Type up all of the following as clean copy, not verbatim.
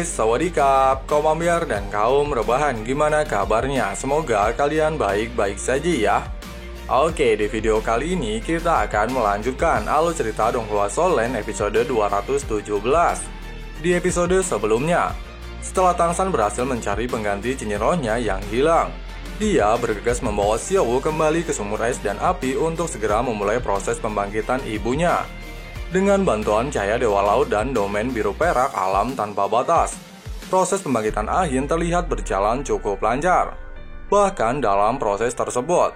Sawadikap, kaum ambiar dan kaum rebahan, gimana kabarnya? Semoga kalian baik-baik saja ya. Oke, di video kali ini kita akan melanjutkan alur cerita Donghua Solen episode 217. Di episode sebelumnya, setelah Tangshan berhasil mencari pengganti cincin rohnya yang hilang, dia bergegas membawa Xiaowu kembali ke sumur es dan api untuk segera memulai proses pembangkitan ibunya. Dengan bantuan cahaya Dewa Laut dan domain biru perak alam tanpa batas, proses pembangkitan Ahin terlihat berjalan cukup lancar. Bahkan dalam proses tersebut,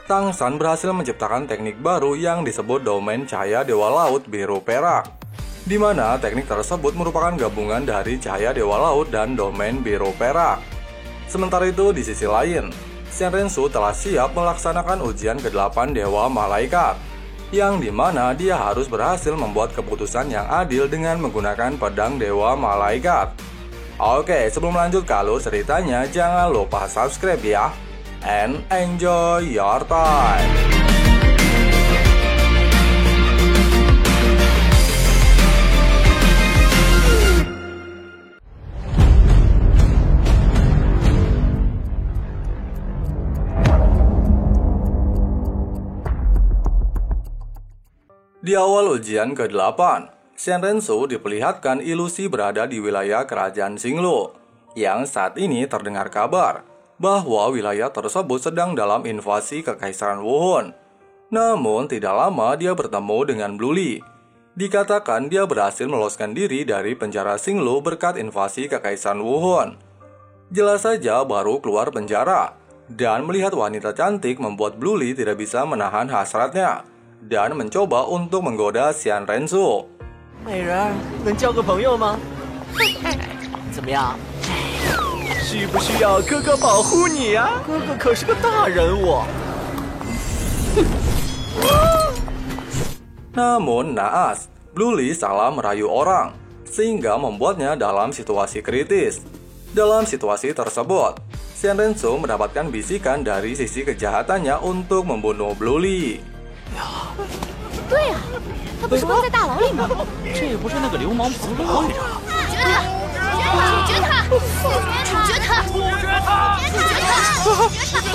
Tangshan berhasil menciptakan teknik baru yang disebut domain cahaya Dewa Laut biru perak, di mana teknik tersebut merupakan gabungan dari cahaya Dewa Laut dan domain biru perak. Sementara itu, di sisi lain, Shenrensu telah siap melaksanakan ujian ke-8 Dewa Malaikat, yang dimana dia harus berhasil membuat keputusan yang adil dengan menggunakan pedang Dewa Malaikat. Oke, sebelum lanjut ke alur ceritanya, jangan lupa subscribe ya, and enjoy your time. Di awal ujian ke-8, Shenrensu diperlihatkan ilusi berada di wilayah kerajaan Xinglu, yang saat ini terdengar kabar bahwa wilayah tersebut sedang dalam invasi Kekaisaran Wuhun. Namun tidak lama dia bertemu dengan Blue Li. Dikatakan dia berhasil meloloskan diri dari penjara Xinglu berkat invasi Kekaisaran Wuhun. Jelas saja baru keluar penjara, dan melihat wanita cantik membuat Blue Li tidak bisa menahan hasratnya dan mencoba untuk menggoda Shenrensu. 美人，能交个朋友吗？怎么样？需不需要哥哥保护你呀？哥哥可是个大人物。Namun naas, Blue Li salah merayu orang, sehingga membuatnya dalam situasi kritis. Dalam situasi tersebut, Shenrensu mendapatkan bisikan dari sisi kejahatannya untuk membunuh Blue Li. 对呀，他不是关在大牢里吗？这不是那个流氓普罗会长？决他！处决他！处决他！处决他！处决他！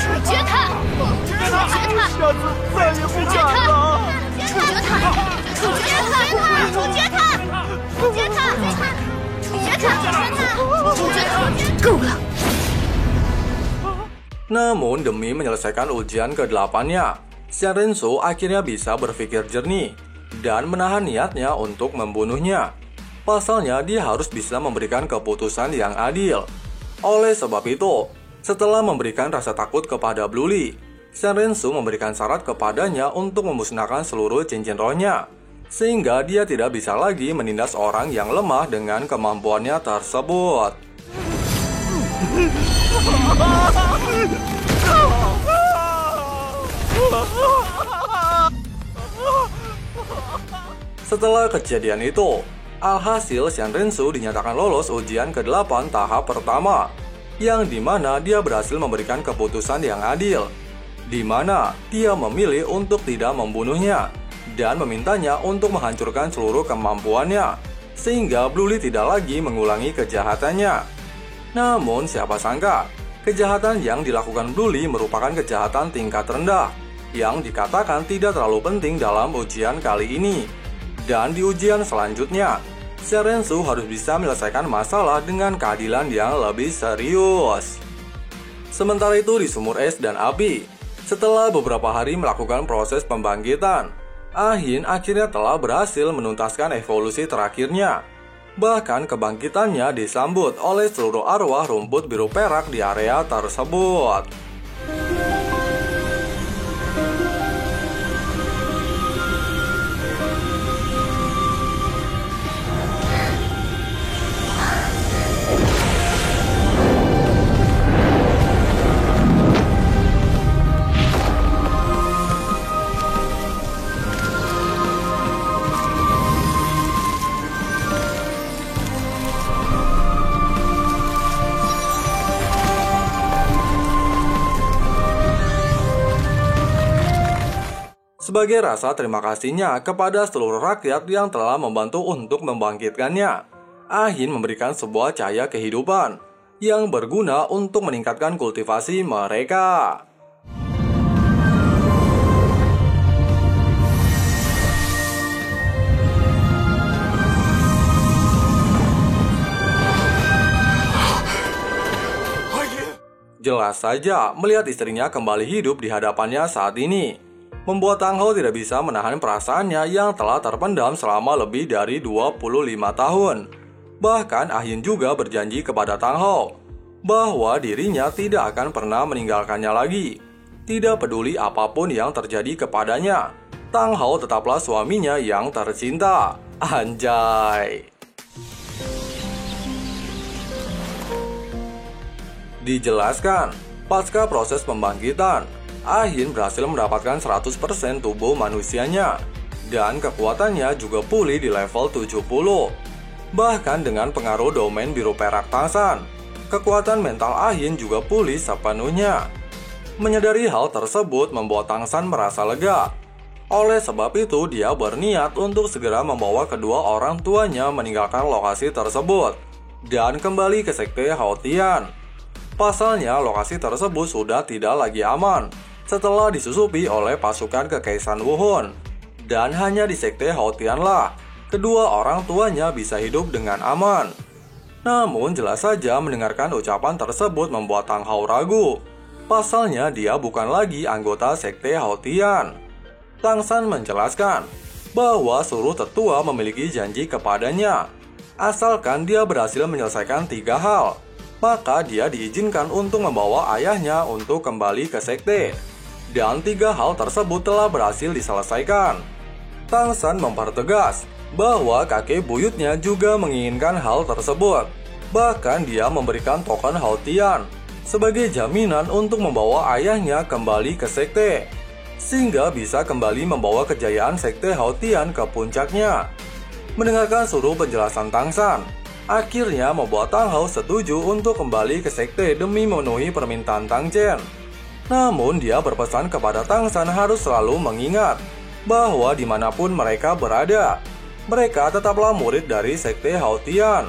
处决他！下次再也不敢了。处决他！处决他！处决他！处决他！处决他！处决他！够了！ Namun demi menyelesaikan ujian ke-8-nya, Shenrensu akhirnya bisa berpikir jernih dan menahan niatnya untuk membunuhnya. Pasalnya dia harus bisa memberikan keputusan yang adil. Oleh sebab itu, setelah memberikan rasa takut kepada Blue Li, Shenrensu memberikan syarat kepadanya untuk memusnahkan seluruh cincin rohnya, sehingga dia tidak bisa lagi menindas orang yang lemah dengan kemampuannya tersebut. Setelah kejadian itu, alhasil Shenrensu dinyatakan lolos ujian ke-8 tahap pertama, yang dimana dia berhasil memberikan keputusan yang adil, dimana dia memilih untuk tidak membunuhnya dan memintanya untuk menghancurkan seluruh kemampuannya, sehingga Blue Li tidak lagi mengulangi kejahatannya. Namun siapa sangka, kejahatan yang dilakukan Blue Li merupakan kejahatan tingkat rendah, yang dikatakan tidak terlalu penting dalam ujian kali ini. Dan di ujian selanjutnya, Shenrensu harus bisa menyelesaikan masalah dengan keadilan yang lebih serius. Sementara itu di sumur es dan api, setelah beberapa hari melakukan proses pembangkitan, Ahin akhirnya telah berhasil menuntaskan evolusi terakhirnya. Bahkan kebangkitannya disambut oleh seluruh arwah rumput biru perak di area tersebut. Sebagai rasa terima kasihnya kepada seluruh rakyat yang telah membantu untuk membangkitkannya, Ahin memberikan sebuah cahaya kehidupan yang berguna untuk meningkatkan kultivasi mereka. Jelas saja melihat istrinya kembali hidup di hadapannya saat ini membuat Tang Hao tidak bisa menahan perasaannya yang telah terpendam selama lebih dari 25 tahun. Bahkan Ahin juga berjanji kepada Tang Hao bahwa dirinya tidak akan pernah meninggalkannya lagi. Tidak peduli apapun yang terjadi kepadanya, Tang Hao tetaplah suaminya yang tercinta. Anjay. Dijelaskan, pasca proses pembangkitan, Ahin berhasil mendapatkan 100% tubuh manusianya dan kekuatannya juga pulih di level 70. Bahkan dengan pengaruh domain biru perak Tangsan, kekuatan mental Ahin juga pulih sepenuhnya. Menyadari hal tersebut membuat Tangsan merasa lega. Oleh sebab itu, dia berniat untuk segera membawa kedua orang tuanya meninggalkan lokasi tersebut dan kembali ke sekte Haotian. Pasalnya, lokasi tersebut sudah tidak lagi aman setelah disusupi oleh pasukan Kekaisaran Wuhun. Dan hanya di sekte Haotianlah kedua orang tuanya bisa hidup dengan aman. Namun jelas saja mendengarkan ucapan tersebut membuat Tang Hao ragu. Pasalnya dia bukan lagi anggota sekte Haotian. Tang San menjelaskan bahwa seluruh tetua memiliki janji kepadanya. Asalkan dia berhasil menyelesaikan 3 hal, maka dia diizinkan untuk membawa ayahnya untuk kembali ke sekte. Dan 3 hal tersebut telah berhasil diselesaikan. Tang San mempertegas bahwa kakek buyutnya juga menginginkan hal tersebut. Bahkan dia memberikan token Haotian sebagai jaminan untuk membawa ayahnya kembali ke sekte, sehingga bisa kembali membawa kejayaan sekte Haotian ke puncaknya. Mendengarkan seluruh penjelasan Tang San, akhirnya membuat Tang Hao setuju untuk kembali ke sekte demi memenuhi permintaan Tang Chen. Namun dia berpesan kepada Tang San harus selalu mengingat bahwa dimanapun mereka berada, mereka tetaplah murid dari sekte Haotian.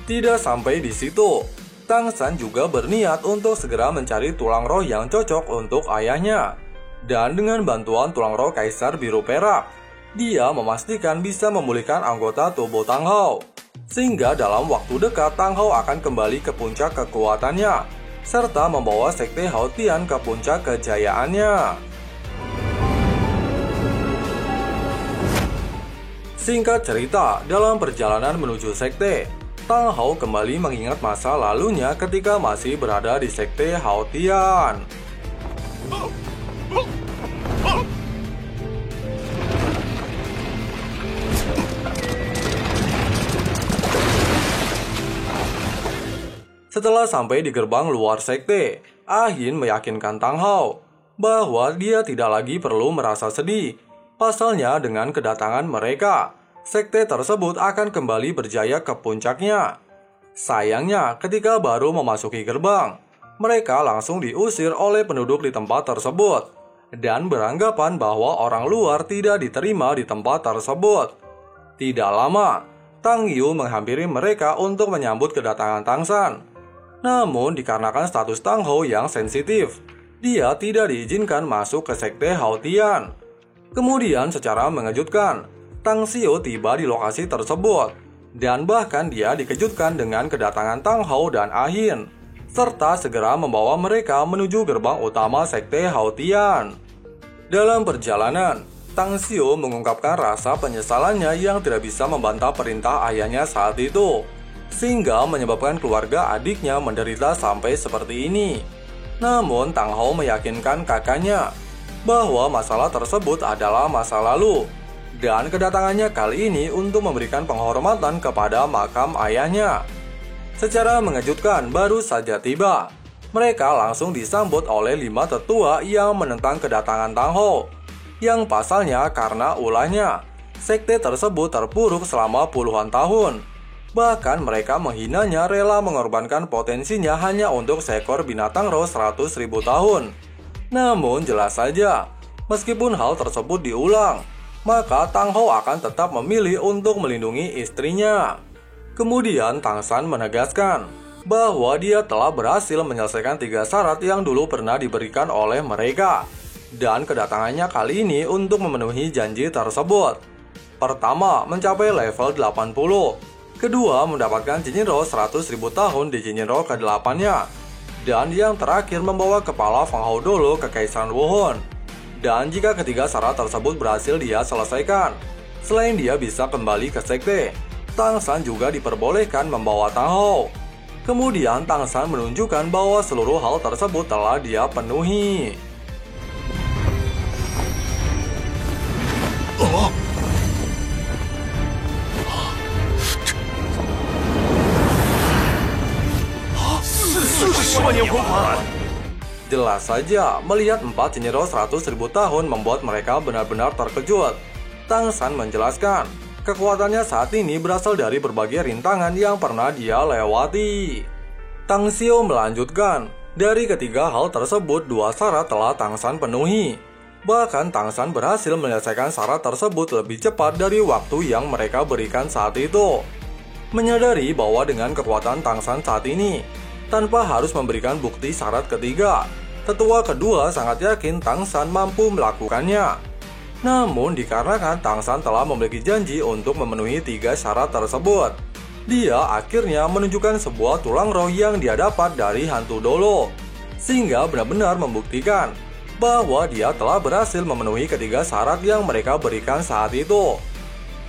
Tidak sampai di situ, Tang San juga berniat untuk segera mencari tulang roh yang cocok untuk ayahnya. Dan dengan bantuan tulang roh Kaisar Biru Perak, dia memastikan bisa memulihkan anggota tubuh Tang Hao. Sehingga dalam waktu dekat Tang Hao akan kembali ke puncak kekuatannya, serta membawa sekte Haotian ke puncak kejayaannya. Singkat cerita, dalam perjalanan menuju sekte, Tang Hao kembali mengingat masa lalunya ketika masih berada di sekte Haotian. Setelah sampai di gerbang luar sekte, Ahin meyakinkan Tang Hao bahwa dia tidak lagi perlu merasa sedih. Pasalnya dengan kedatangan mereka, sekte tersebut akan kembali berjaya ke puncaknya. Sayangnya, ketika baru memasuki gerbang, mereka langsung diusir oleh penduduk di tempat tersebut dan beranggapan bahwa orang luar tidak diterima di tempat tersebut. Tidak lama, Tang Yu menghampiri mereka untuk menyambut kedatangan Tang San. Namun dikarenakan status Tang Hao yang sensitif, dia tidak diizinkan masuk ke sekte Haotian. Kemudian secara mengejutkan, Tang Xiu tiba di lokasi tersebut. Dan bahkan dia dikejutkan dengan kedatangan Tang Hao dan Ahin, serta segera membawa mereka menuju gerbang utama sekte Haotian. Dalam perjalanan, Tang Xiu mengungkapkan rasa penyesalannya yang tidak bisa membantah perintah ayahnya saat itu, sehingga menyebabkan keluarga adiknya menderita sampai seperti ini. Namun Tang Hao meyakinkan kakaknya bahwa masalah tersebut adalah masa lalu, dan kedatangannya kali ini untuk memberikan penghormatan kepada makam ayahnya. Secara mengejutkan, baru saja tiba, mereka langsung disambut oleh 5 tetua yang menentang kedatangan Tang Hao. Yang pasalnya karena ulahnya, sekte tersebut terpuruk selama puluhan tahun. Bahkan mereka menghinanya rela mengorbankan potensinya hanya untuk seekor binatang roh 100.000 tahun. Namun jelas saja, meskipun hal tersebut diulang, maka Tang Hao akan tetap memilih untuk melindungi istrinya. Kemudian Tang San menegaskan bahwa dia telah berhasil menyelesaikan 3 syarat yang dulu pernah diberikan oleh mereka. Dan kedatangannya kali ini untuk memenuhi janji tersebut. Pertama, mencapai level 80. Kedua, mendapatkan cincin roh 100.000 tahun di cincin roh ke-8-nya. Dan yang terakhir, membawa kepala Feng Hao Dolo ke Kekaisaran Wuhun. Dan jika ketiga syarat tersebut berhasil dia selesaikan, selain dia bisa kembali ke sekte, Tang San juga diperbolehkan membawa Tang Hao. Kemudian Tang San menunjukkan bahwa seluruh hal tersebut telah dia penuhi. Jelas saja, melihat 4 cincin roh 100.000 tahun membuat mereka benar-benar terkejut. Tang San menjelaskan, kekuatannya saat ini berasal dari berbagai rintangan yang pernah dia lewati. Tang Xiu melanjutkan, dari ketiga hal tersebut 2 syarat telah Tang San penuhi. Bahkan Tang San berhasil menyelesaikan syarat tersebut lebih cepat dari waktu yang mereka berikan saat itu. Menyadari bahwa dengan kekuatan Tang San saat ini, tanpa harus memberikan bukti syarat ketiga, tetua kedua sangat yakin Tang San mampu melakukannya. Namun dikarenakan Tang San telah memiliki janji untuk memenuhi 3 syarat tersebut, dia akhirnya menunjukkan sebuah tulang roh yang dia dapat dari hantu Dolo, sehingga benar-benar membuktikan bahwa dia telah berhasil memenuhi ketiga syarat yang mereka berikan saat itu.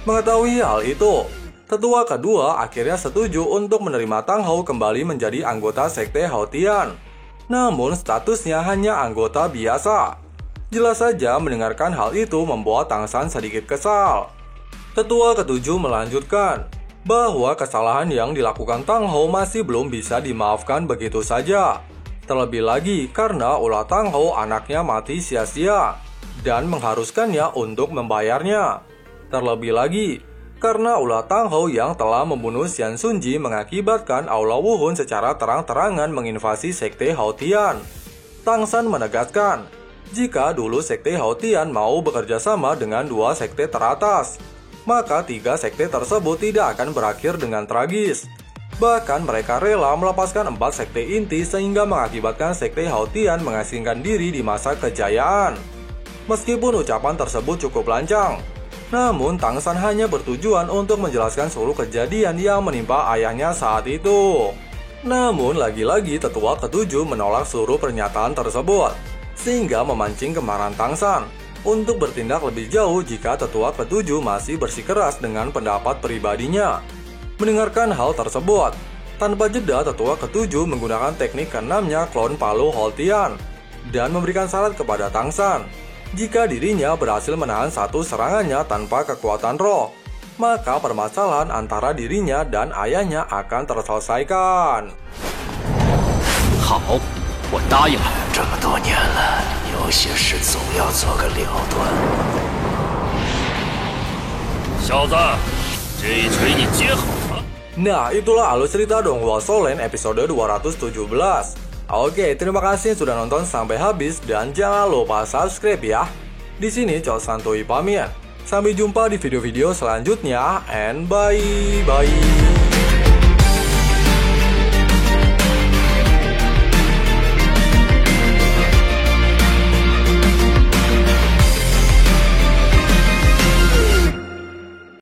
Mengetahui hal itu, tetua kedua akhirnya setuju untuk menerima Tang Hao kembali menjadi anggota sekte Haotian. Namun statusnya hanya anggota biasa. Jelas saja mendengarkan hal itu membuat Tang San sedikit kesal. Tetua ketujuh melanjutkan bahwa kesalahan yang dilakukan Tang Hao masih belum bisa dimaafkan begitu saja. Terlebih lagi karena ulah Tang Hao anaknya mati sia-sia dan mengharuskannya untuk membayarnya. Terlebih lagi karena ulah Tang Hao yang telah membunuh Xian Sunji mengakibatkan Aula Wuhun secara terang-terangan menginvasi sekte Haotian. Tang San menegaskan, jika dulu sekte Haotian mau bekerja sama dengan 2 sekte teratas, maka 3 sekte tersebut tidak akan berakhir dengan tragis. Bahkan mereka rela melepaskan 4 sekte inti sehingga mengakibatkan sekte Haotian mengasingkan diri di masa kejayaan. Meskipun ucapan tersebut cukup lancang, namun Tang San hanya bertujuan untuk menjelaskan seluruh kejadian yang menimpa ayahnya saat itu. Namun lagi-lagi tetua ketujuh menolak seluruh pernyataan tersebut, sehingga memancing kemarahan Tang San untuk bertindak lebih jauh jika tetua ketujuh masih bersikeras dengan pendapat pribadinya. Mendengarkan hal tersebut, tanpa jeda tetua ketujuh menggunakan teknik keenamnya klon Palu Haotian dan memberikan syarat kepada Tang San. Jika dirinya berhasil menahan satu serangannya tanpa kekuatan roh, maka permasalahan antara dirinya dan ayahnya akan terselesaikan. 好，我答应了。这么多年了，有些事总要做个了断。小子，这一锤你接好了。 Nah, itulah alur cerita Donghua Sholen episode 217. Oke, terima kasih sudah nonton sampai habis dan jangan lupa subscribe ya. Di sini Cok Santuy pamit. Sampai jumpa di video-video selanjutnya and bye-bye.